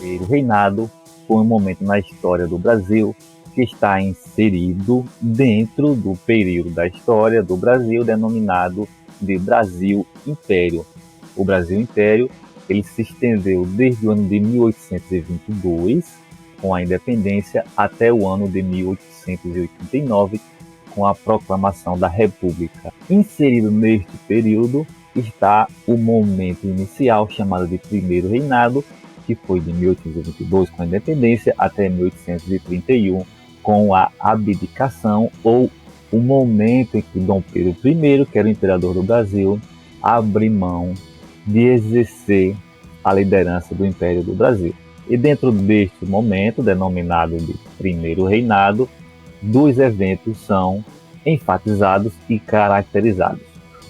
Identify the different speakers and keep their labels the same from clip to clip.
Speaker 1: primeiro reinado foi um momento na história do Brasil que está inserido dentro do período da história do Brasil denominado de Brasil Império. O Brasil Império ele se estendeu desde o ano de 1822, com a independência, até o ano de 1889, com a proclamação da República. Inserido neste período está o momento inicial chamado de Primeiro Reinado, que foi de 1822 com a independência até 1831 com a abdicação, ou o momento em que Dom Pedro I, que era o imperador do Brasil, abre mão de exercer a liderança do Império do Brasil. E dentro deste momento, denominado de Primeiro Reinado, dois eventos são enfatizados e caracterizados.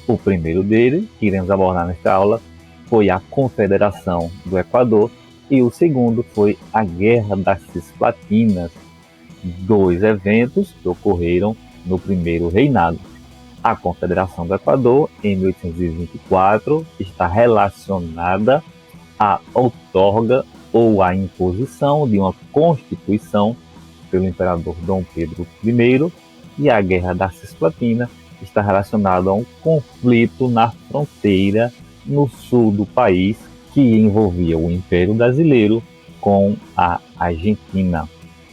Speaker 1: O primeiro deles, que iremos abordar nesta aula, foi a Confederação do Equador, e o segundo foi a Guerra das Cisplatinas, dois eventos que ocorreram no Primeiro Reinado. A Confederação do Equador, em 1824, está relacionada à outorga ou à imposição de uma Constituição pelo imperador Dom Pedro I, e a Guerra da Cisplatina está relacionada a um conflito na fronteira no sul do país que envolvia o Império Brasileiro com a Argentina.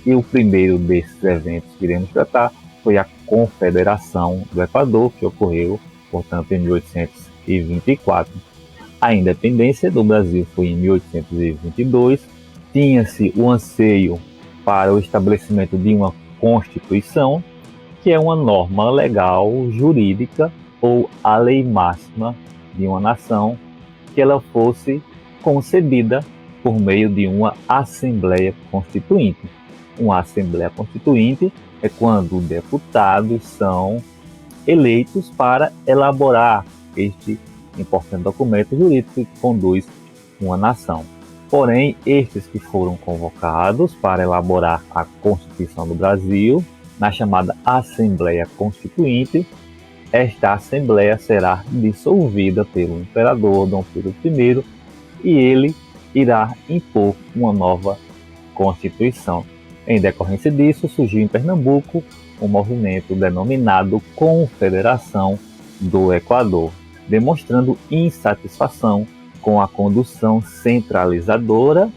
Speaker 1: E o primeiro desses eventos que iremos tratar foi a Confederação do Equador, que ocorreu, portanto, em 1824. A independência do Brasil foi em 1822. Tinha-se o anseio para o estabelecimento de uma Constituição, que é uma norma legal jurídica ou a lei máxima de uma nação, que ela fosse concebida por meio de uma Assembleia Constituinte. Uma Assembleia Constituinte é quando deputados são eleitos para elaborar este importante documento jurídico que conduz uma nação. Porém, estes que foram convocados para elaborar a Constituição do Brasil, na chamada Assembleia Constituinte, esta Assembleia será dissolvida pelo imperador Dom Pedro I e ele irá impor uma nova Constituição. Em decorrência disso, surgiu em Pernambuco um movimento denominado Confederação do Equador, demonstrando insatisfação com a condução centralizadora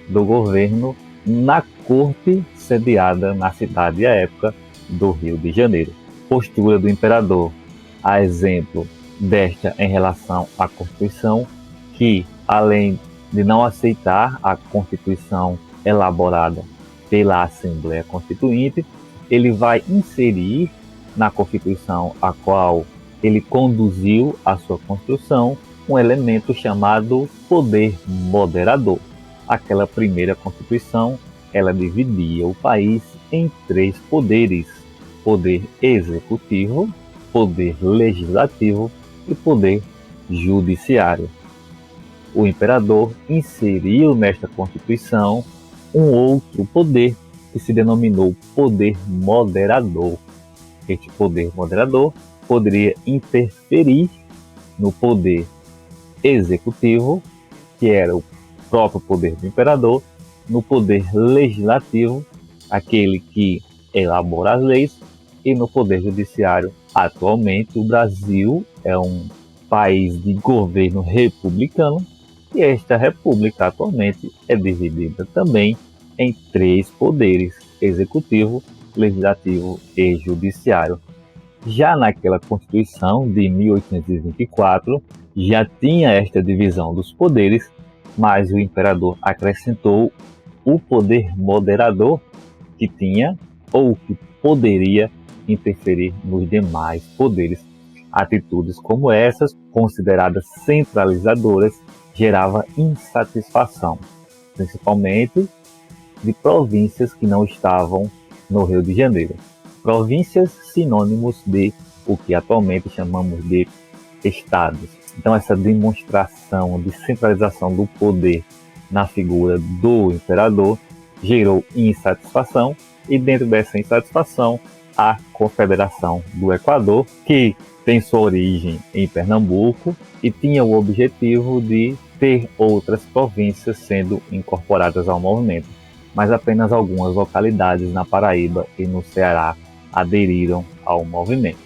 Speaker 1: do governo na corte sediada na cidade à época do Rio de Janeiro. Postura do imperador, a exemplo desta em relação à Constituição, que, além de não aceitar a Constituição elaborada pela Assembleia Constituinte, ele vai inserir na Constituição a qual ele conduziu a sua construção um elemento chamado poder moderador. Aquela primeira Constituição, ela dividia o país em três poderes: poder executivo, poder legislativo e poder judiciário. O imperador inseriu nesta Constituição um outro poder que se denominou poder moderador. Este poder moderador poderia interferir no poder executivo, que era o próprio poder do imperador, no poder legislativo, aquele que elabora as leis, e no poder judiciário. Atualmente, o Brasil é um país de governo republicano, e esta república atualmente é dividida também em três poderes: executivo, legislativo e judiciário. Já naquela Constituição de 1824, já tinha esta divisão dos poderes, mas o imperador acrescentou o poder moderador, que tinha ou que poderia interferir nos demais poderes. Atitudes como essas, consideradas centralizadoras, gerava insatisfação, principalmente de províncias que não estavam no Rio de Janeiro. Províncias sinônimos de o que atualmente chamamos de estados. Então, essa demonstração de centralização do poder na figura do imperador gerou insatisfação, e dentro dessa insatisfação, a Confederação do Equador, que tem sua origem em Pernambuco e tinha o objetivo de ter outras províncias sendo incorporadas ao movimento, mas apenas algumas localidades na Paraíba e no Ceará aderiram ao movimento.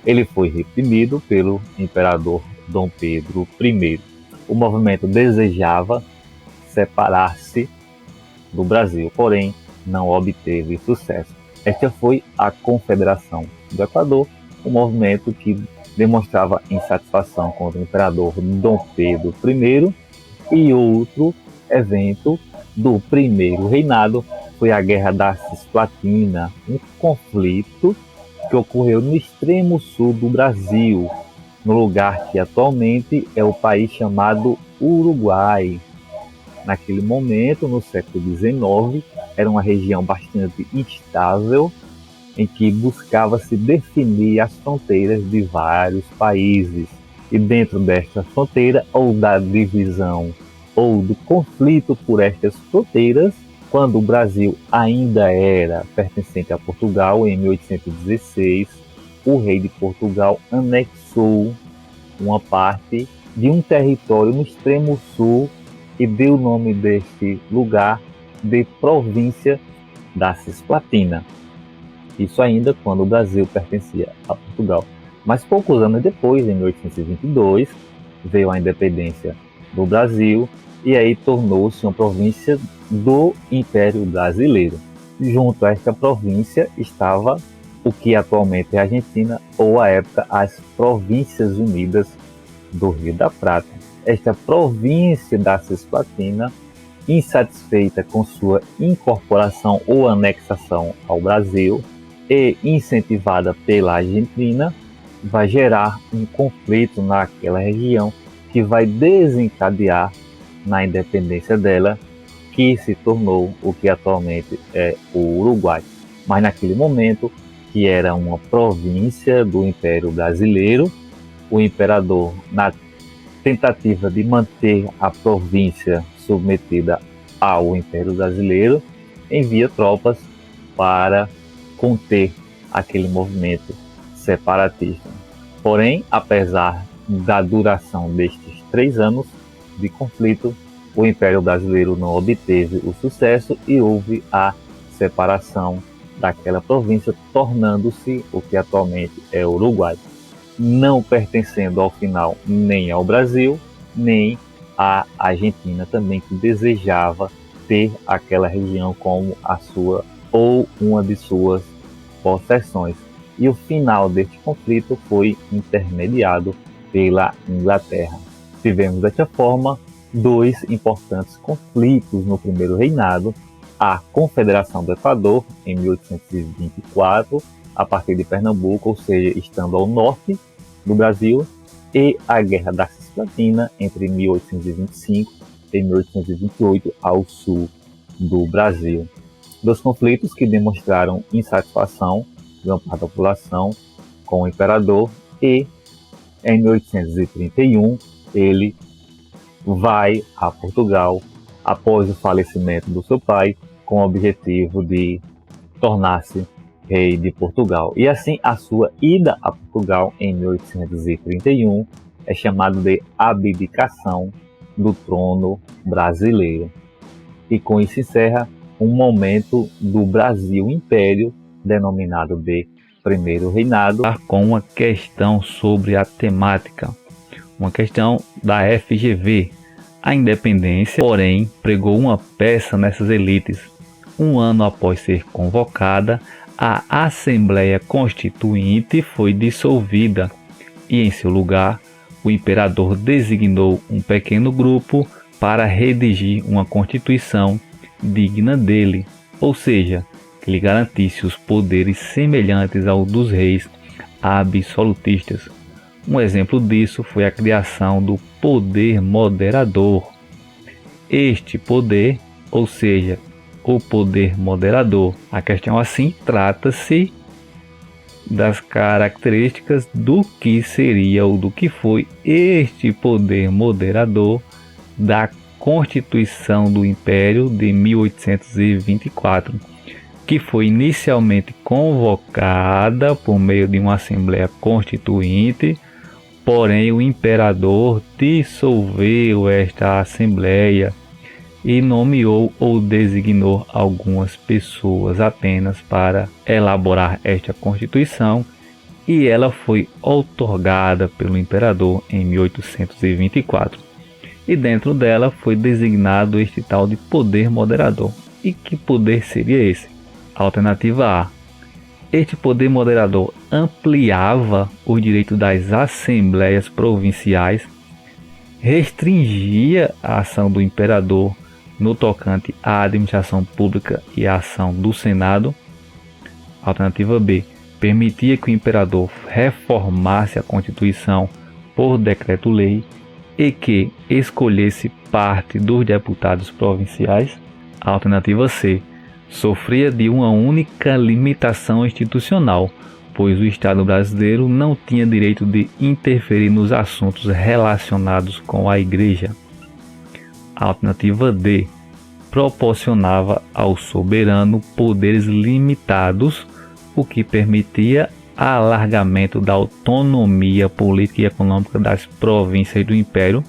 Speaker 1: Ele foi reprimido pelo imperador Dom Pedro I. O movimento desejava separar-se do Brasil, porém não obteve sucesso. Esta foi a Confederação do Equador, um movimento que demonstrava insatisfação com o imperador Dom Pedro I, e outro evento do primeiro reinado foi a Guerra da Cisplatina, um conflito que ocorreu no extremo sul do Brasil, no lugar que atualmente é o país chamado Uruguai. Naquele momento, no século XIX, era uma região bastante instável, em que buscava-se definir as fronteiras de vários países. E dentro desta fronteira, ou da divisão, ou do conflito por estas fronteiras, quando o Brasil ainda era pertencente a Portugal, em 1816, o rei de Portugal anexou uma parte de um território no extremo sul e deu o nome deste lugar de Província da Cisplatina. Isso ainda quando o Brasil pertencia a Portugal. Mas poucos anos depois, em 1822, veio a independência do Brasil e aí tornou-se uma província do Império Brasileiro. Junto a esta província estava o que atualmente é a Argentina, ou à época as Províncias Unidas do Rio da Prata. Esta província da Cisplatina, insatisfeita com sua incorporação ou anexação ao Brasil e incentivada pela Argentina, vai gerar um conflito naquela região que vai desencadear na independência dela, que se tornou o que atualmente é o Uruguai. Mas naquele momento, que era uma província do Império Brasileiro, o imperador, na tentativa de manter a província submetida ao Império Brasileiro, envia tropas para conter aquele movimento separatista. Porém, apesar da duração destes 3 anos de conflito, o Império Brasileiro não obteve o sucesso e houve a separação daquela província, tornando-se o que atualmente é o Uruguai, não pertencendo ao final nem ao Brasil, nem à Argentina também, que desejava ter aquela região como a sua ou uma de suas possessões. E o final deste conflito foi intermediado pela Inglaterra. Tivemos desta forma 2 importantes conflitos no primeiro reinado: a Confederação do Equador, em 1824, a partir de Pernambuco, ou seja, estando ao norte do Brasil, e a Guerra da Cisplatina, entre 1825 e 1828, ao sul do Brasil. 2 conflitos que demonstraram insatisfação de uma parte da população com o imperador, e em 1831 ele vai a Portugal após o falecimento do seu pai, com o objetivo de tornar-se rei de Portugal. E assim, a sua ida a Portugal em 1831 é chamada de abdicação do trono brasileiro. E com isso encerra um momento do Brasil Império, denominado de Primeiro Reinado, com uma questão sobre a temática, uma questão da FGV. A independência, porém, pregou uma peça nessas elites. Um ano após ser convocada, a Assembleia Constituinte foi dissolvida e, em seu lugar, o imperador designou um pequeno grupo para redigir uma constituição digna dele, ou seja, que lhe garantisse os poderes semelhantes ao dos reis absolutistas. Um exemplo disso foi a criação do poder moderador. Este poder, ou seja, o poder moderador, a questão assim, trata-se das características do que seria ou do que foi este poder moderador da Constituição do Império de 1824, que foi inicialmente convocada por meio de uma Assembleia Constituinte, Porém, o imperador dissolveu esta assembleia e nomeou ou designou algumas pessoas apenas para elaborar esta Constituição, e ela foi outorgada pelo imperador em 1824. E dentro dela foi designado este tal de poder moderador. E que poder seria esse? Alternativa A. Este poder moderador ampliava o direito das assembleias provinciais, restringia a ação do imperador no tocante à administração pública e à ação do Senado. Alternativa B. Permitia que o imperador reformasse a Constituição por decreto-lei e que escolhesse parte dos deputados provinciais. Alternativa C. Sofria de uma única limitação institucional, pois o Estado brasileiro não tinha direito de interferir nos assuntos relacionados com a Igreja. Alternativa D. Proporcionava ao soberano poderes limitados, o que permitia alargamento da autonomia política e econômica das províncias do Império.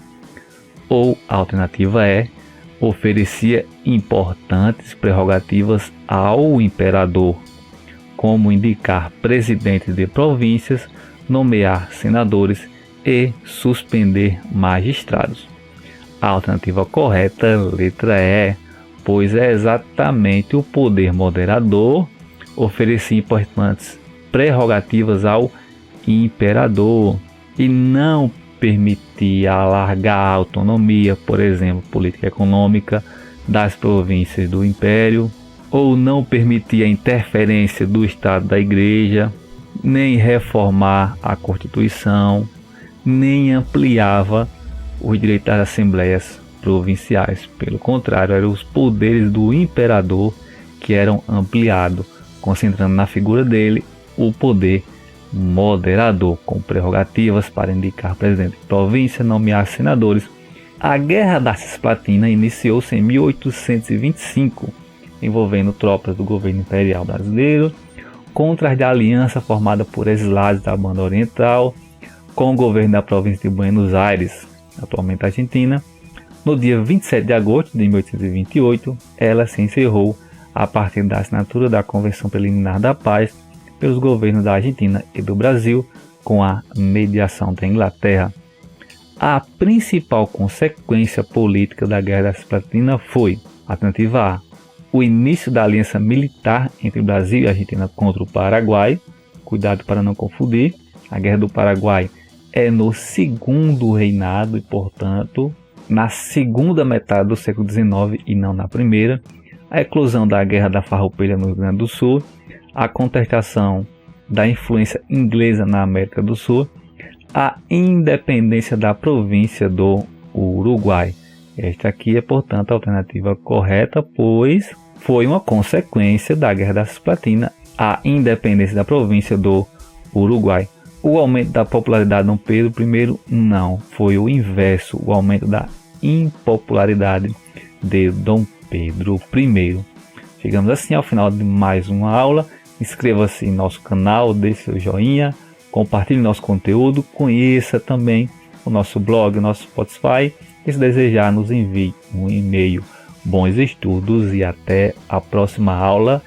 Speaker 1: Ou alternativa E. Oferecia importantes prerrogativas ao imperador, como indicar presidentes de províncias, nomear senadores e suspender magistrados. A alternativa correta, letra E, pois é exatamente o poder moderador oferecia importantes prerrogativas ao imperador e não permitia alargar a autonomia, por exemplo, política e econômica das províncias do Império, ou não permitia a interferência do Estado da Igreja, nem reformar a Constituição, nem ampliava os direitos das assembleias provinciais. Pelo contrário, eram os poderes do imperador que eram ampliados, concentrando na figura dele o poder moderador, com prerrogativas para indicar presidente de província, nomear senadores. A Guerra da Cisplatina iniciou-se em 1825, envolvendo tropas do governo imperial brasileiro contra as da aliança formada por exilados da Banda Oriental com o governo da província de Buenos Aires, atualmente Argentina. No dia 27 de agosto de 1828, ela se encerrou a partir da assinatura da Convenção Preliminar da Paz pelos governos da Argentina e do Brasil, com a mediação da Inglaterra. A principal consequência política da Guerra da Cisplatina foi, alternativa A, o início da aliança militar entre o Brasil e a Argentina contra o Paraguai. Cuidado para não confundir, a Guerra do Paraguai é no segundo reinado e, portanto, na segunda metade do século XIX e não na primeira. A eclosão da Guerra da Farroupilha no Rio Grande do Sul, a contestação da influência inglesa na América do Sul, a independência da província do Uruguai. Esta aqui é, portanto, a alternativa correta, pois foi uma consequência da Guerra da Cisplatina, a independência da província do Uruguai. O aumento da popularidade de Dom Pedro I não, foi o inverso, o aumento da impopularidade de Dom Pedro I. Chegamos assim ao final de mais uma aula. Inscreva-se em nosso canal, deixe seu joinha, compartilhe nosso conteúdo, conheça também o nosso blog, o nosso Spotify, e se desejar nos envie um e-mail. Bons estudos e até a próxima aula.